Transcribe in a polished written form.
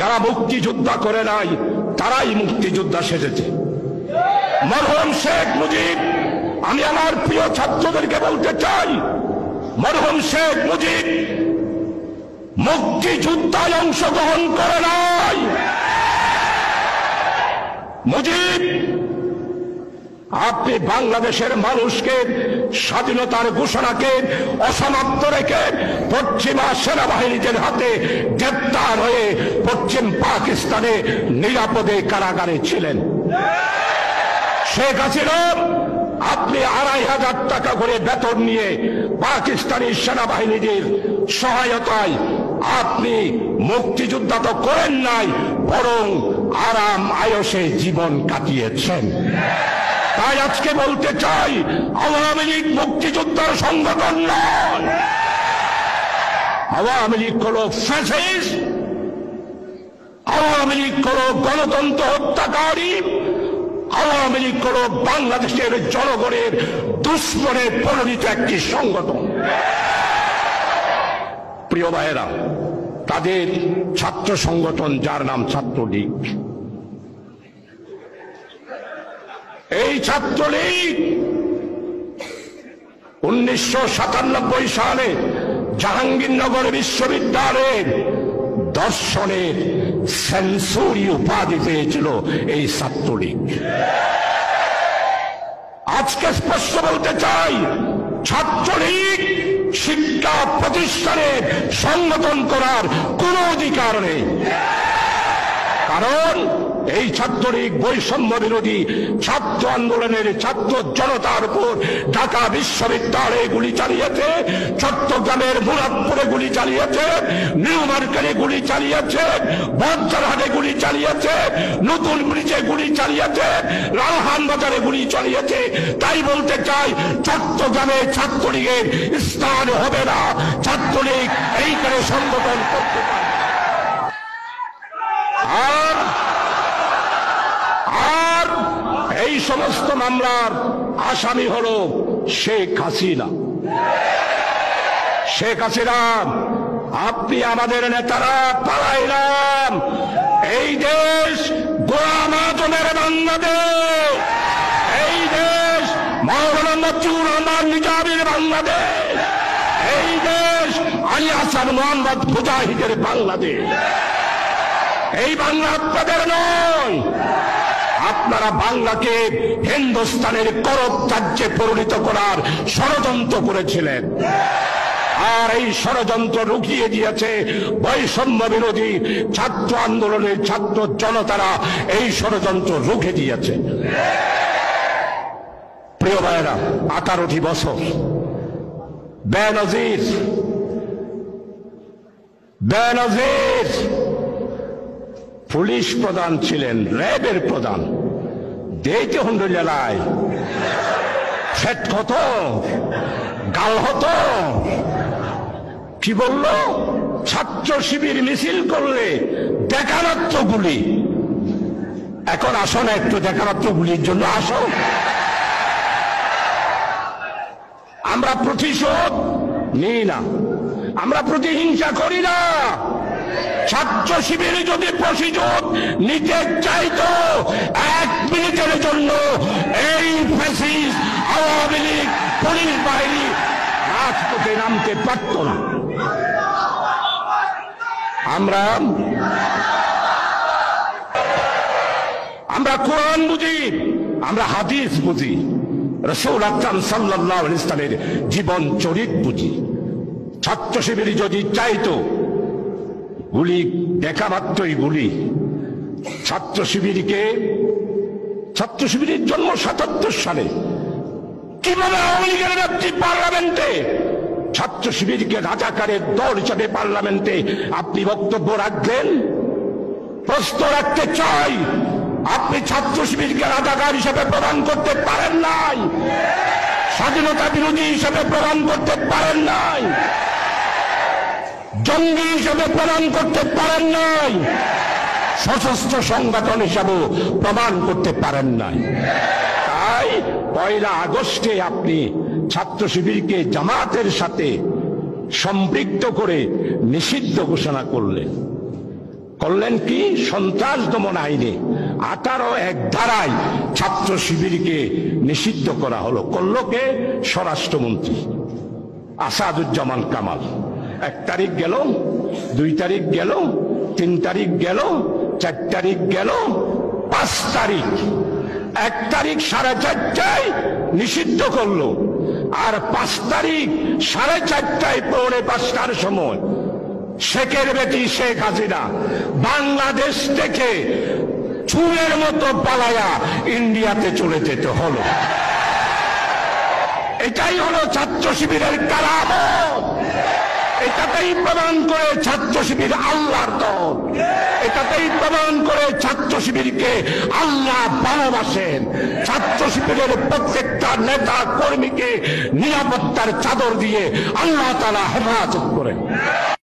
যারা মুক্তিযোদ্ধা করে নাই তারাই মুক্তিযোদ্ধা সেজেছে। মরহুম শেখ মুজিব, আমি আমার প্রিয় ছাত্রদেরকে বলতে চাই, মরহুম শেখ মুজিব মুক্তিযুদ্ধায় অংশগ্রহণ করে নাই। মুজিব, আপনি বাংলাদেশের মানুষকে স্বাধীনতার ঘোষণাকে অসমাপ্ত রেখে পশ্চিমা সেনাবাহিনীদের হাতে গ্রেপ্তার হয়ে পশ্চিম পাকিস্তানে নিরাপদে কারাগারে ছিলেন। শেখ হাসিনা, আপনি ২৫০০ টাকা করে বেতন নিয়ে পাকিস্তানি সেনাবাহিনীদের সহায়তায় আপনি মুক্তিযুদ্ধ তো করেন নাই, বরং আরাম আয়সে জীবন কাটিয়েছেন। তাই আজকে বলতে চাই, আওয়ামী লীগ মুক্তিযোদ্ধার সংগঠন নয়। আওয়ামী লীগ হলো ফ্যাসিস্ট, আওয়ামী লীগ হলো গণতন্ত্র হত্যাকারী, আওয়ামী লীগ হলো বাংলাদেশের জনগণের দুশ্মনে পরিণত একটি সংগঠন। প্রিয় ভাইয়েরা, তাদের ছাত্র সংগঠন যার নাম ছাত্রলীগ, এই ছাত্রলীগ 1997 সালে জাহাঙ্গীরনগর বিশ্ববিদ্যালয়ের দর্শনের সেঞ্চুরি উপাধি পেয়েছিল এই ছাত্রলীগ। আজকে স্পষ্ট বলতে চাই, ছাত্রলীগ শিক্ষা প্রতিষ্ঠানে সংগঠন করার কোন অধিকার নেই। কারণ এই ছাত্রলীগ বৈষম্য বিরোধী ছাত্র আন্দোলনের ছাত্র জনতার উপর ঢাকা বিশ্ববিদ্যালয়ে গুলি চালিয়েছে, চট্টগ্রামের মুরাদপুরে গুলি চালিয়েছে, নিউ মার্কেটে গুলি চালিয়েছে, বজ্রহাটে গুলি চালিয়েছে, নতুন ব্রিজে গুলি চালিয়েছে, রালহান বাজারে গুলি চালিয়েছে। তাই বলতে চাই, চট্টগ্রামে ছাত্রলীগের স্থান হবে না। ছাত্রলীগ এইখানে সংগঠন করতে পারে। আর এই সমস্ত মামলার আসামি হল শেখ হাসিনা। শেখ হাসিনা, আপনি আমাদের নেতারা পালাইলাম, এই দেশ গোলাম আজমের বাংলাদেশ, এই দেশ মাওলানা মতিউর রহমান নিজামীর বাংলাদেশ, এই দেশ আলী হাসান মোহাম্মদ মুজাহিদের বাংলাদেশ। এই বাংলা আপনাদের নয়। আপনারা বাংলাকে হিন্দুস্তানের করব রাজ্যে পরিণত করার ষড়যন্ত্র করেছিলেন, আর এই ষড়যন্ত্র রুখিয়ে দিয়েছে বৈষম্য বিরোধী ছাত্র আন্দোলনের ছাত্র জনতারা। এই ষড়যন্ত্র রুখে দিয়েছে। প্রিয় ভাইয়েরা, 18টি বছর বেনজির পুলিশ প্রধান ছিলেন, র্যাবের প্রধান। দেইতে হন্ডলায় ফেট হতো, গাল হতো। কি বলল? ছাত্র শিবির মিছিল করলে দেখামাত্র গুলি। এখন আসো না, একটু দেখামাত্র গুলির জন্য আসো। আমরা প্রতিশোধ নিই না, আমরা প্রতিহিংসা করি না। ছাত্র শিবির যদি প্রতিশোধ নিতে চাইতো, 1 মিনিটের জন্য এই ফ্যাসিস্ট আওয়ামী লীগ পুলিশ বাহিনী রাজপথে নামতে পারত না। আমরা কোরআন বুঝি, আমরা হাদিস বুঝি, রাসূল আকরাম সাল্লাল্লাহু আলাইহি ওয়াসাল্লামের জীবন চরিত বুঝি। ছাত্র শিবির যদি চাইতো, গুলি দেখা মাত্রই গুলি। ছাত্র শিবিরের জন্ম 77 সালে। কিভাবে আওয়ামী লীগের নেত্রী পার্লামেন্টে ছাত্র শিবিরকে রাজাকারের দল হিসাবে পার্লামেন্টে আপনি বক্তব্য রাখবেন? প্রশ্ন রাখতে চাই, আপনি ছাত্র শিবিরকে রাজাকার হিসাবে প্রদান করতে পারেন নাই, স্বাধীনতা বিরোধী হিসাবে প্রদান করতে পারেন নাই, জঙ্গি হিসাবে প্রমাণ করতে পারেন নাই, সশস্ত্র সংগঠন হিসাবে প্রমাণ করতে পারেন নাই। তাই 1 আগস্টে আপনি ছাত্র শিবিরকে জামাতের সাথে সম্পৃক্ত করে নিষিদ্ধ ঘোষণা করলেন। করলেন কি? সন্ত্রাস দমন আইনে 18(1) ধারায় ছাত্র শিবিরকে নিষিদ্ধ করা হলো। করল কে? স্বরাষ্ট্রমন্ত্রী আসাদুজ্জামান কামাল। 1 তারিখ গেল, 2 তারিখ গেল, 3 তারিখ গেল, 4 তারিখ গেল, 5 তারিখ। 1 তারিখ 4:30টায় নিষিদ্ধ করলো, আর 5 তারিখ 4:30টায়, 4:45টার সময় শেখের বেটি শেখ হাসিনা বাংলাদেশ থেকে চুরের মতো পালায়া ইন্ডিয়াতে চলে যেতে হলো। এটাই হলো ছাত্র শিবিরের কারামত। এটাতেই প্রমাণ করে ছাত্র শিবির আল্লাহর দল। এটাতেই প্রমাণ করে ছাত্র শিবিরকে আল্লাহ ভালোবাসেন। ছাত্র শিবিরের প্রত্যেকটা নেতা কর্মীকে নিরাপত্তার চাদর দিয়ে আল্লাহ তাআলা হেফাজত করেন।